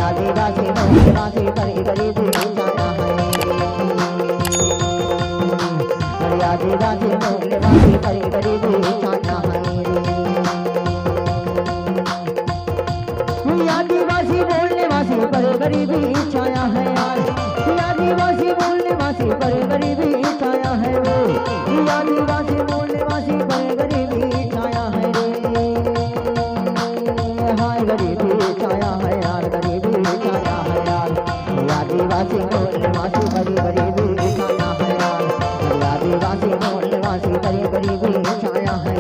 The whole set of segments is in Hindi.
आदिवासी निवासी बड़ी गरीबी छाया है। आदिवासी निवासी बड़ी गरीबी छाया है। आदिवासी बोलने वासी बड़े गरीबी छाया है यार। आदिवासी बोलने वासी बड़े गरीबी छाया है वो। आदिवासी बोलने वासी बड़े गरीबी छाया है रे। हाय गरीबी छाया है यार, गरीबी छाया है यार। आदिवासी बोलने वासी बड़ी गरीबी छाया है यार। आदिवासी बोलने वासी बड़ी गरीबी छाया है।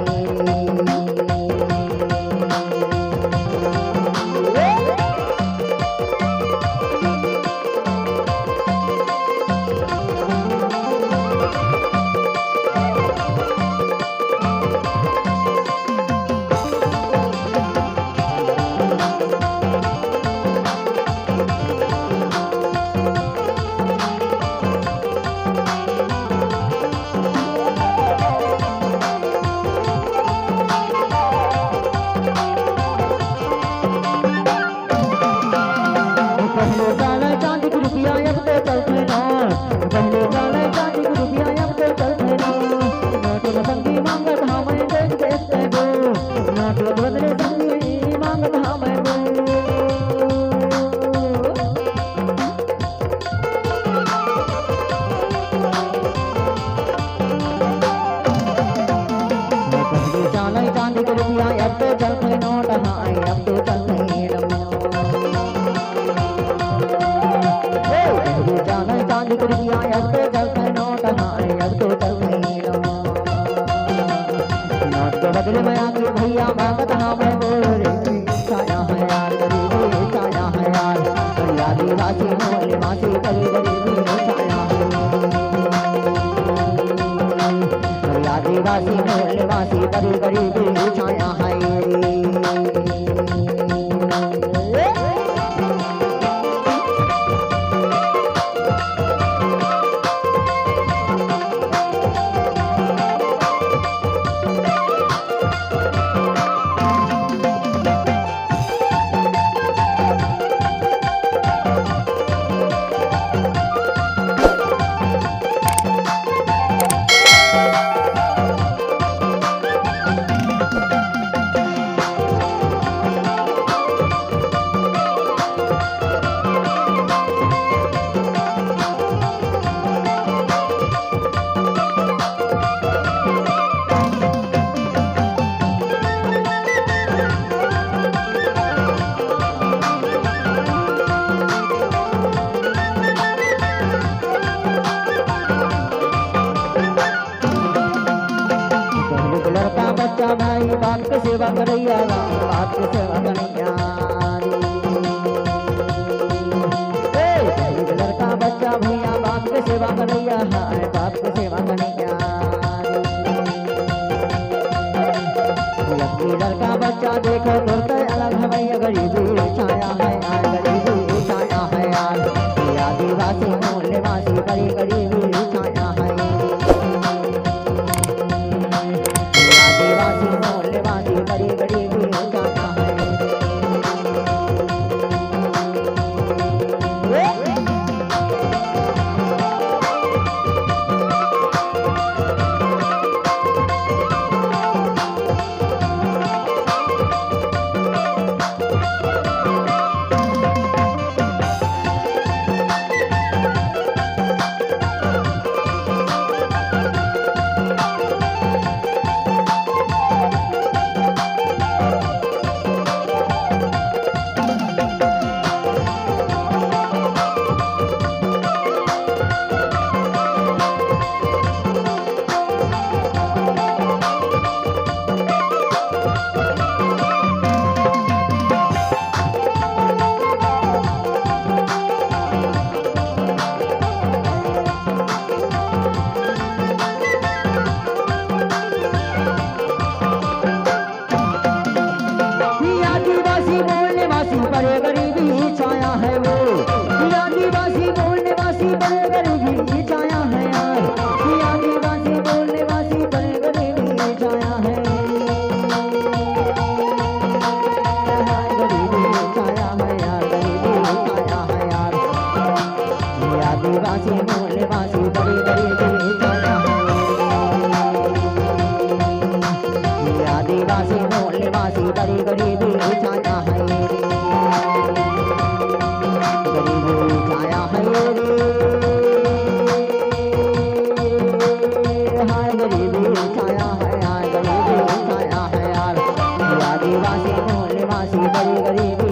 बदले में आके भैया मांगत हाँ मैं बोल रे छाया है यार, गरीबी छाया है यार। आदिवासी बोले वासी बड़ी गरीबी छाया है। आदिवासी बोले वासी बड़ी गरीबी छाया है। भाई बाप के सेवा करैया, बाप के सेवा करैया। लड़का बच्चा भैया बाप के सेवा करैया है, बाप के सेवा करैया। लड़का बच्चा देखो बोलते अलग है भैया, गरीबी छाया है यार, गरीबी छाया है यार। आदिवासी बोलने वासी बड़ी गरीबी छाया है। आदिवासी बोलने वासी बड़ी गरीबी छाया है। बड़े गरीबी छाया है वो। आदिवासी बोलने वासी बड़े गरीबी छाया है यार। आदिवासी बोलने वासी बड़े गरीबी छाया है। गरीबी छाया है यार, गरीबी निवासी मूल निवासी बड़ी गरीबी छाया है ये आदिवासी मूल निवासी बड़ी गरीबी छाया है गरीबी छाया है हाय गरीबी छाया है हाय गरीबी छाया है यार ये आदिवासी मूल निवासी बड़ी गरीबी